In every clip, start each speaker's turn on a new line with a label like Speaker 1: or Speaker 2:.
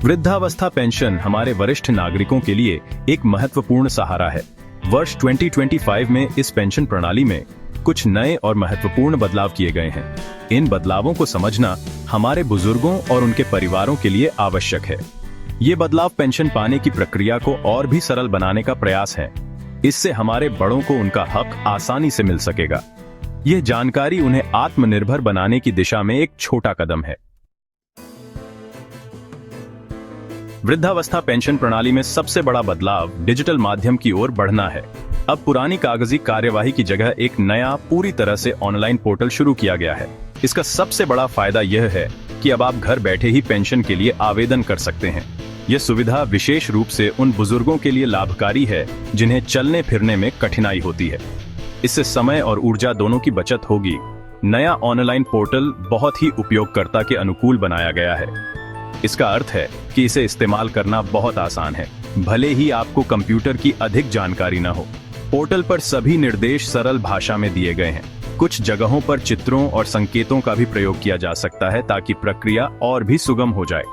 Speaker 1: वृद्धावस्था पेंशन हमारे वरिष्ठ नागरिकों के लिए एक महत्वपूर्ण सहारा है। वर्ष 2025 में इस पेंशन प्रणाली में कुछ नए और महत्वपूर्ण बदलाव किए गए हैं। इन बदलावों को समझना हमारे बुजुर्गों और उनके परिवारों के लिए आवश्यक है। ये बदलाव पेंशन पाने की प्रक्रिया को और भी सरल बनाने का प्रयास है। इससे हमारे बड़ों को उनका हक आसानी से मिल सकेगा। यह जानकारी उन्हें आत्मनिर्भर बनाने की दिशा में एक छोटा कदम है। वृद्धावस्था पेंशन प्रणाली में सबसे बड़ा बदलाव डिजिटल माध्यम की ओर बढ़ना है। अब पुरानी कागजी कार्यवाही की जगह एक नया पूरी तरह से ऑनलाइन पोर्टल शुरू किया गया है। इसका सबसे बड़ा फायदा यह है कि अब आप घर बैठे ही पेंशन के लिए आवेदन कर सकते हैं। यह सुविधा विशेष रूप से उन बुजुर्गों के लिए लाभकारी है जिन्हें चलने फिरने में कठिनाई होती है। इससे समय और ऊर्जा दोनों की बचत होगी। नया ऑनलाइन पोर्टल बहुत ही उपयोगकर्ता के अनुकूल बनाया गया है। इसका अर्थ है कि इसे इस्तेमाल करना बहुत आसान है, भले ही आपको कंप्यूटर की अधिक जानकारी न हो। पोर्टल पर सभी निर्देश सरल भाषा में दिए गए हैं। कुछ जगहों पर चित्रों और संकेतों का भी प्रयोग किया जा सकता है ताकि प्रक्रिया और भी सुगम हो जाए।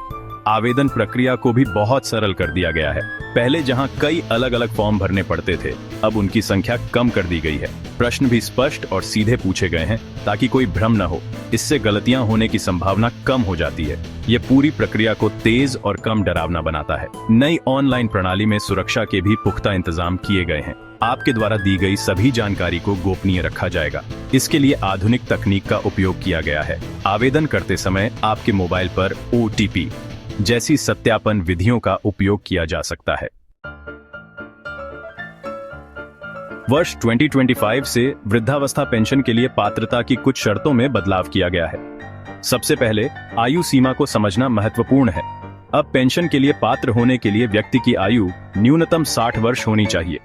Speaker 1: आवेदन प्रक्रिया को भी बहुत सरल कर दिया गया है। पहले जहां कई अलग अलग फॉर्म भरने पड़ते थे, अब उनकी संख्या कम कर दी गई है। प्रश्न भी स्पष्ट और सीधे पूछे गए हैं ताकि कोई भ्रम न हो। इससे गलतियां होने की संभावना कम हो जाती है। ये पूरी प्रक्रिया को तेज और कम डरावना बनाता है। नई ऑनलाइन प्रणाली में सुरक्षा के भी पुख्ता इंतजाम किए गए हैं। आपके द्वारा दी गई सभी जानकारी को गोपनीय रखा जाएगा। इसके लिए आधुनिक तकनीक का उपयोग किया गया है। आवेदन करते समय आपके मोबाइल पर OTP जैसी सत्यापन विधियों का उपयोग किया जा सकता है। वर्ष 2025 से वृद्धावस्था पेंशन के लिए पात्रता की कुछ शर्तों में बदलाव किया गया है। सबसे पहले आयु सीमा को समझना महत्वपूर्ण है। अब पेंशन के लिए पात्र होने के लिए व्यक्ति की आयु न्यूनतम 60 वर्ष होनी चाहिए।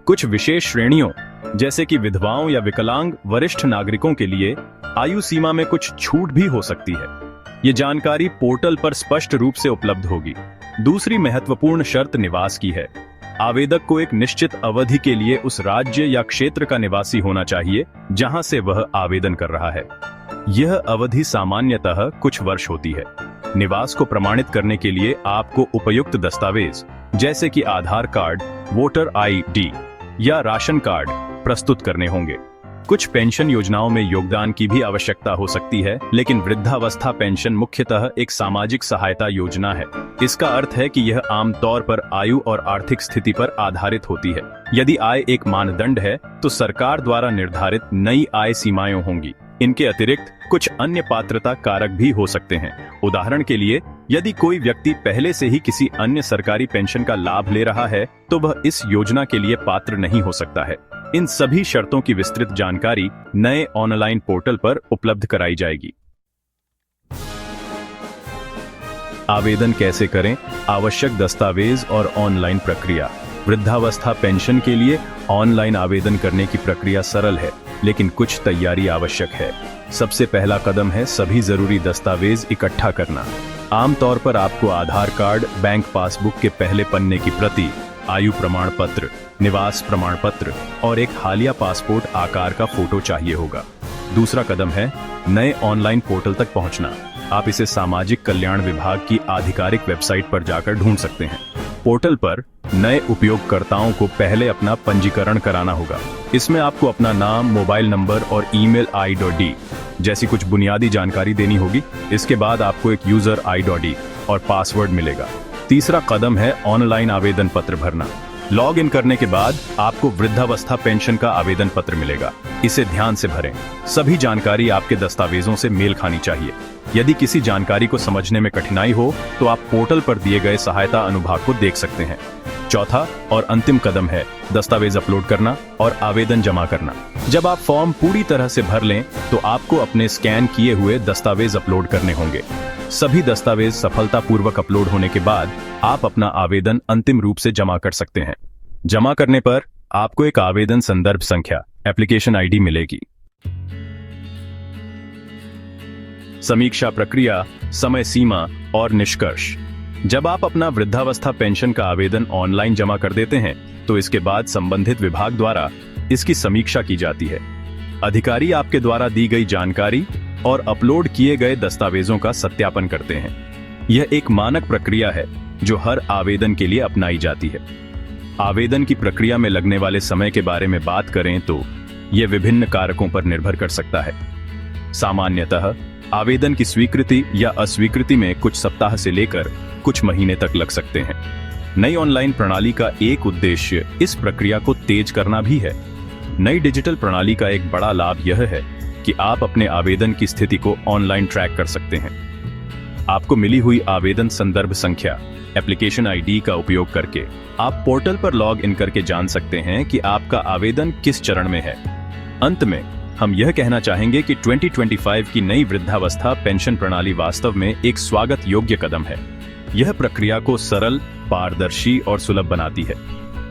Speaker 1: कुछ विशेष श्रेणियों जैसे कि विधवाओं या विकलांग वरिष्ठ नागरिकों के लिए आयु सीमा में कुछ छूट भी हो सकती है। ये जानकारी पोर्टल पर स्पष्ट रूप से उपलब्ध होगी। दूसरी महत्वपूर्ण शर्त निवास की है। आवेदक को एक निश्चित अवधि के लिए उस राज्य या क्षेत्र का निवासी होना चाहिए जहां से वह आवेदन कर रहा है। यह अवधि सामान्यतः कुछ वर्ष होती है। निवास को प्रमाणित करने के लिए आपको उपयुक्त दस्तावेज जैसे कि आधार कार्ड, वोटर ID या राशन कार्ड प्रस्तुत करने होंगे। कुछ पेंशन योजनाओं में योगदान की भी आवश्यकता हो सकती है, लेकिन वृद्धावस्था पेंशन मुख्यतः एक सामाजिक सहायता योजना है। इसका अर्थ है कि यह आमतौर पर आयु और आर्थिक स्थिति पर आधारित होती है। यदि आय एक मानदंड है, तो सरकार द्वारा निर्धारित नई आय सीमाएं होंगी। इनके अतिरिक्त कुछ अन्य पात्रता कारक भी हो सकते हैं। उदाहरण के लिए, यदि कोई व्यक्ति पहले से ही किसी अन्य सरकारी पेंशन का लाभ ले रहा है, तो वह इस योजना के लिए पात्र नहीं हो सकता है। इन सभी शर्तों की विस्तृत जानकारी नए ऑनलाइन पोर्टल पर उपलब्ध कराई जाएगी। आवेदन कैसे करें, आवश्यक दस्तावेज और ऑनलाइन प्रक्रिया। वृद्धावस्था पेंशन के लिए ऑनलाइन आवेदन करने की प्रक्रिया सरल है, लेकिन कुछ तैयारी आवश्यक है। सबसे पहला कदम है सभी जरूरी दस्तावेज इकट्ठा करना। आमतौर पर आपको आधार कार्ड, बैंक पासबुक के पहले पन्ने की प्रति, आयु प्रमाण पत्र, निवास प्रमाण पत्र और एक हालिया पासपोर्ट आकार का फोटो चाहिए होगा। दूसरा कदम है नए ऑनलाइन पोर्टल तक पहुंचना। आप इसे सामाजिक कल्याण विभाग की आधिकारिक वेबसाइट पर जाकर ढूंढ सकते हैं। पोर्टल पर नए उपयोगकर्ताओं को पहले अपना पंजीकरण कराना होगा। इसमें आपको अपना नाम, मोबाइल नंबर और ईमेल ID जैसी कुछ बुनियादी जानकारी देनी होगी। इसके बाद आपको एक यूजर ID और पासवर्ड मिलेगा। तीसरा कदम है ऑनलाइन आवेदन पत्र भरना। लॉग इन करने के बाद आपको वृद्धावस्था पेंशन का आवेदन पत्र मिलेगा। इसे ध्यान से भरें। सभी जानकारी आपके दस्तावेजों से मेल खानी चाहिए। यदि किसी जानकारी को समझने में कठिनाई हो, तो आप पोर्टल पर दिए गए सहायता अनुभाग को देख सकते हैं। चौथा और अंतिम कदम है दस्तावेज अपलोड करना और आवेदन जमा करना। जब आप फॉर्म पूरी तरह से भर लें, तो आपको अपने स्कैन किए हुए दस्तावेज अपलोड करने होंगे। सभी दस्तावेज सफलतापूर्वक अपलोड होने के बाद आप अपना आवेदन अंतिम रूप से जमा कर सकते हैं। जमा करने पर आपको एक आवेदन संदर्भ संख्या एप्लीकेशन ID मिलेगी। समीक्षा प्रक्रिया, समय सीमा और निष्कर्ष। जब आप अपना वृद्धावस्था पेंशन का आवेदन ऑनलाइन जमा कर देते हैं, तो इसके बाद संबंधित विभाग द्वारा इसकी समीक्षा की जाती है। अधिकारी आपके द्वारा दी गई जानकारी और अपलोड किए गए दस्तावेजों का सत्यापन करते हैं। यह एक मानक प्रक्रिया है जो हर आवेदन के लिए अपनाई जाती है। आवेदन की प्रक्रिया में लगने वाले समय के बारे में बात करें तो यह विभिन्न कारकों पर निर्भर कर सकता है। सामान्यतः आवेदन की स्वीकृति या अस्वीकृति में कुछ सप्ताह से लेकर कुछ महीने तक लग सकते हैं। नई ऑनलाइन प्रणाली का एक उद्देश्य इस प्रक्रिया को तेज करना भी है। नई डिजिटल प्रणाली का एक बड़ा लाभ यह है कि आप अपने आवेदन की स्थिति को ऑनलाइन ट्रैक कर सकते हैं। आपको मिली हुई आवेदन संदर्भ संख्या एप्लीकेशन आईडी का उपयोग करके आप पोर्टल पर लॉग इन करके जान सकते हैं कि आपका आवेदन किस चरण में है। अंत में हम यह कहना चाहेंगे कि 2025 की नई वृद्धावस्था पेंशन प्रणाली वास्तव में एक स्वागत योग्य कदम है। यह प्रक्रिया को सरल, पारदर्शी और सुलभ बनाती है।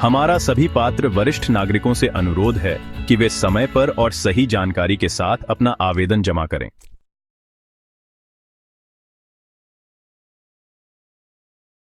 Speaker 1: हमारा सभी पात्र वरिष्ठ नागरिकों से अनुरोध है कि वे समय पर और सही जानकारी के साथ अपना आवेदन जमा करें।